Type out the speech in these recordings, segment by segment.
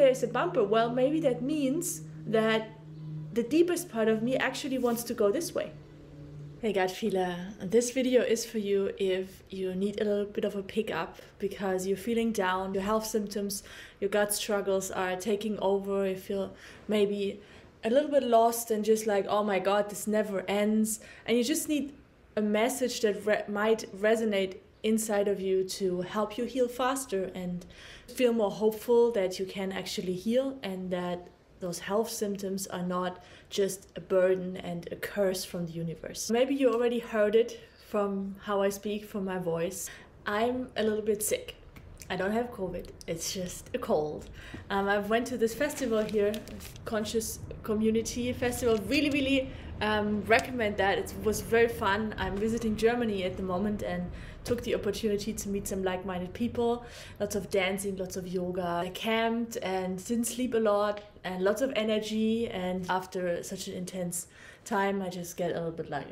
there's a bumper. Well, maybe that means that the deepest part of me actually wants to go this way. Hey gut feeler, this video is for you if you need a little bit of a pickup because you're feeling down, your health symptoms, your gut struggles are taking over, you feel maybe a little bit lost and just like, oh my god, this never ends, and you just need a message that might resonate inside of you to help you heal faster and feel more hopeful that you can actually heal and that those health symptoms are not just a burden and a curse from the universe. Maybe you already heard it from how I speak, from my voice. I'm a little bit sick. I don't have COVID, it's just a cold. I went to this festival here, Conscious Community Festival. Really recommend that. It was very fun. I'm visiting Germany at the moment and took the opportunity to meet some like-minded people. Lots of dancing, lots of yoga. I camped and didn't sleep a lot and lots of energy, and after such an intense time I just get a little bit like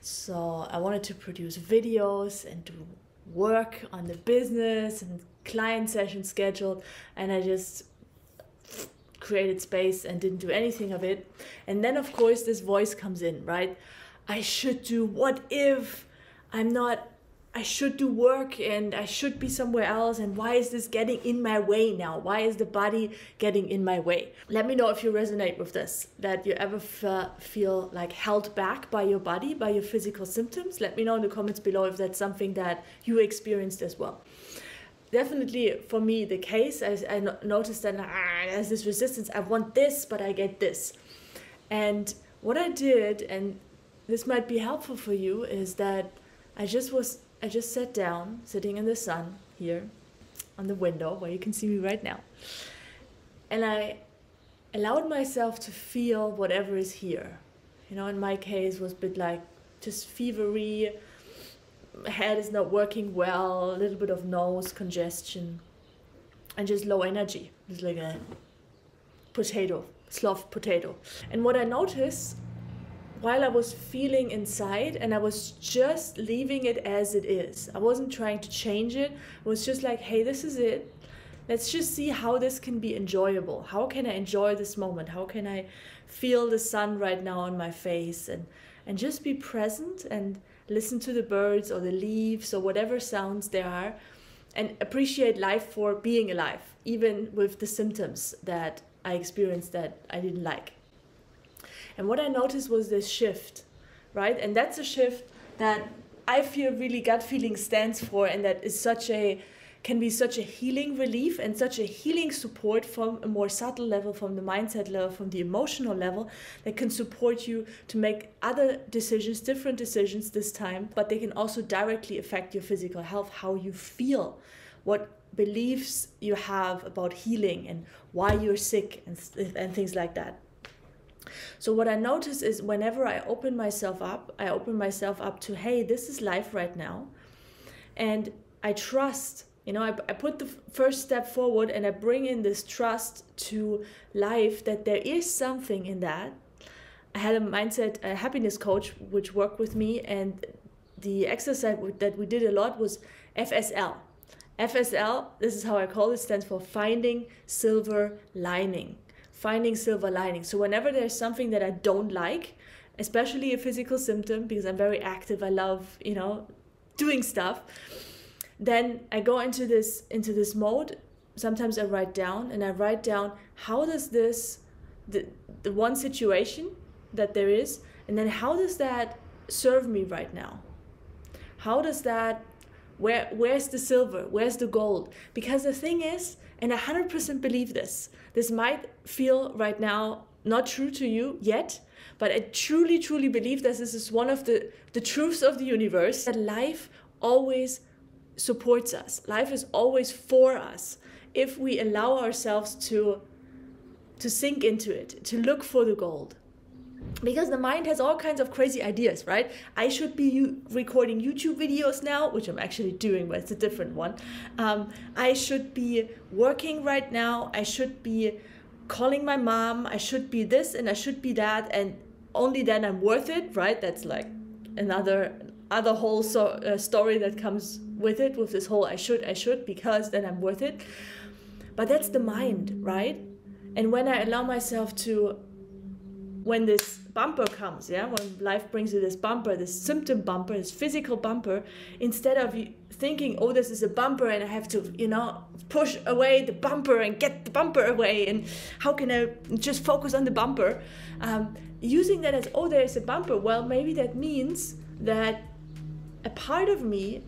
So I wanted to produce videos and do work on the business and client session scheduled, and I just created space and didn't do anything of it. And then of course this voice comes in, right? I should do, what if I'm not, I should do work and I should be somewhere else, and why is this getting in my way now? Why is the body getting in my way? Let me know if you resonate with this, that you ever feel like held back by your body, by your physical symptoms. Let me know in the comments below if that's something that you experienced as well. Definitely for me the case. I noticed that there's this resistance. I want this, but I get this. And what I did, and this might be helpful for you, is that I just sat down, sitting in the sun here on the window where you can see me right now. And I allowed myself to feel whatever is here. You know, in my case was a bit like just fevery, head is not working well, a little bit of nose congestion, and just low energy. It's like a potato, sloughed potato. And what I noticed while I was feeling inside, and I was just leaving it as it is, I wasn't trying to change it. I was just like, hey, this is it. Let's just see how this can be enjoyable. How can I enjoy this moment? How can I feel the sun right now on my face, and just be present and listen to the birds or the leaves or whatever sounds there are, and appreciate life for being alive, even with the symptoms that I experienced that I didn't like. And what I noticed was this shift, right? And that's a shift that I feel really gut feeling stands for, and that is can be such a healing relief and such a healing support from a more subtle level, from the mindset level, from the emotional level, that can support you to make other decisions, different decisions this time, but they can also directly affect your physical health, how you feel, what beliefs you have about healing and why you're sick and things like that. So what I notice is whenever I open myself up to, hey, this is life right now, and I trust. You know, I put the first step forward and I bring in this trust to life, that there is something in that. I had a happiness coach which worked with me, and the exercise that we did a lot was FSL. FSL, this is how I call it, stands for finding silver lining. Finding silver lining. So whenever there's something that I don't like, especially a physical symptom, because I'm very active, I love, you know, doing stuff, then I go into this mode. Sometimes I write down how does this, the one situation that there is, and then how does that serve me right now? How does that, where's the silver? Where's the gold? Because the thing is, and I 100% believe this might feel right now not true to you yet, but I truly believe that this is one of the truths of the universe, that life always supports us. Life is always for us if we allow ourselves to sink into it, to look for the gold. Because the mind has all kinds of crazy ideas, right? I should be recording YouTube videos now, which I'm actually doing, but it's a different one. I should be working right now. I should be calling my mom. I should be this and I should be that, and only then I'm worth it, right? That's like another whole story that comes with it, with this whole I should, because then I'm worth it. But that's the mind, right? And when I allow myself to, when this bumper comes, yeah, when life brings you this bumper, this symptom bumper, this physical bumper, instead of thinking, oh, this is a bumper and I have to, you know, push away the bumper and get the bumper away, and how can I just focus on the bumper? Using that as, oh, there's a bumper. Well, maybe that means that a part of me,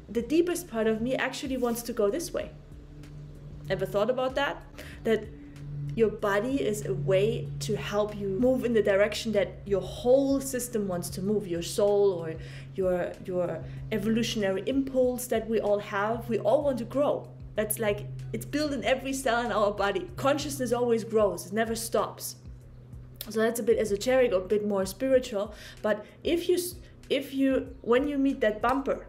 the deepest part of me, actually wants to go this way. Ever thought about that? That your body is a way to help you move in the direction that your whole system wants to move, your soul or your evolutionary impulse that we all have. We all want to grow. That's like, it's built in every cell in our body. Consciousness always grows, it never stops. So that's a bit esoteric or a bit more spiritual. But if you, when you meet that bumper,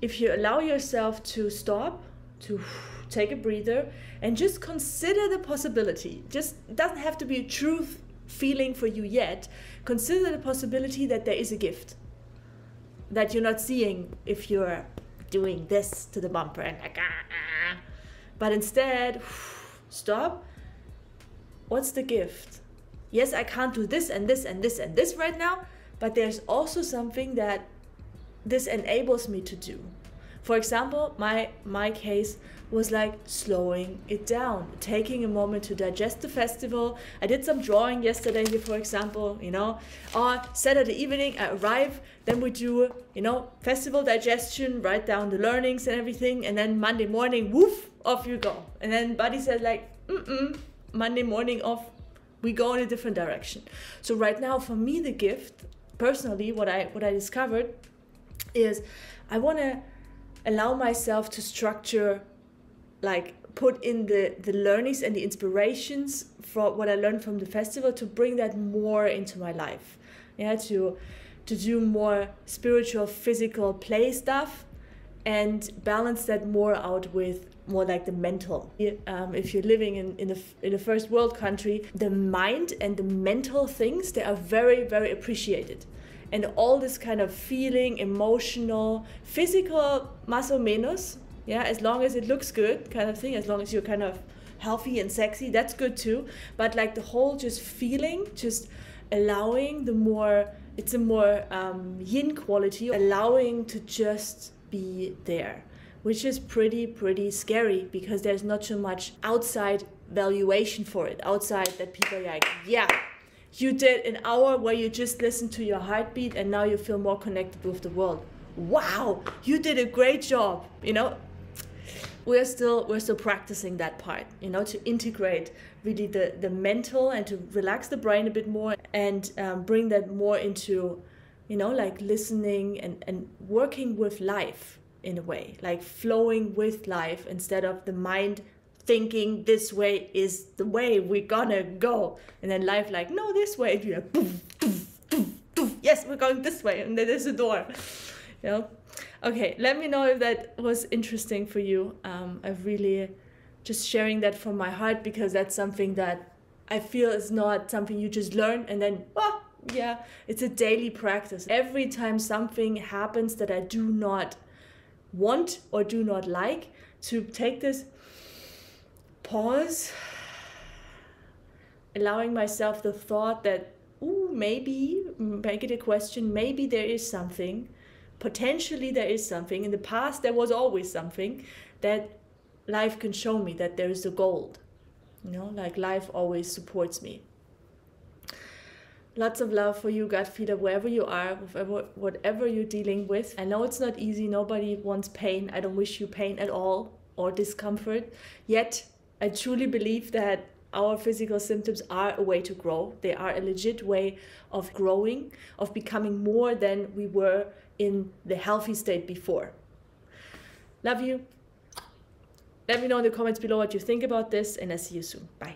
if you allow yourself to stop, to take a breather, and just consider the possibility, just, it doesn't have to be a truth feeling for you yet, consider the possibility that there is a gift that you're not seeing if you're doing this to the bumper and like, but instead, stop. What's the gift? Yes, I can't do this and this and this and this right now, but there's also something that this enables me to do. For example, my case was like slowing it down, taking a moment to digest the festival. I did some drawing yesterday here, for example, you know, or Saturday evening I arrive, then we do, you know, festival digestion, write down the learnings and everything, and then Monday morning, woof, off you go. And then Buddy said like, Monday morning off, we go in a different direction. So right now for me, the gift, personally, what I discovered is I want to allow myself to structure, like put in the learnings and the inspirations for what I learned from the festival, to bring that more into my life. Yeah, to do more spiritual, physical play stuff and balance that more out with more like the mental. If you're living in a first world country, the mind and the mental things, they are very, very appreciated. And all this kind of feeling, emotional, physical, más o menos, yeah, as long as it looks good kind of thing, as long as you're kind of healthy and sexy, that's good too. But like the whole just feeling, just allowing the more, it's a more yin quality, allowing to just be there, which is pretty scary, because there's not so much outside valuation for it, outside that people are like, yeah, you did an hour where you just listened to your heartbeat and now you feel more connected with the world. Wow, you did a great job, you know. We're still practicing that part, you know, to integrate really the mental and to relax the brain a bit more and bring that more into, you know, like listening and working with life in a way, like flowing with life instead of the mind thinking this way is the way we're gonna go, and then life like, no, this way, and you're like, boom, boom, boom, boom. Yes, we're going this way, and then there's a door, you know. Okay, let me know if that was interesting for you. I've really just sharing that from my heart, because that's something that I feel is not something you just learn and then, oh, yeah, it's a daily practice. Every time something happens that I do not want or do not like, to take this pause, allowing myself the thought that, ooh, maybe, make it a question, maybe there is something, potentially there is something, in the past there was always something, that life can show me that there is a gold, you know, like life always supports me. Lots of love for you, gut feeder, wherever you are, whatever you're dealing with. I know it's not easy, nobody wants pain, I don't wish you pain at all, or discomfort, yet I truly believe that our physical symptoms are a way to grow. They are a legit way of growing, of becoming more than we were in the healthy state before. Love you. Let me know in the comments below what you think about this, and I'll see you soon. Bye.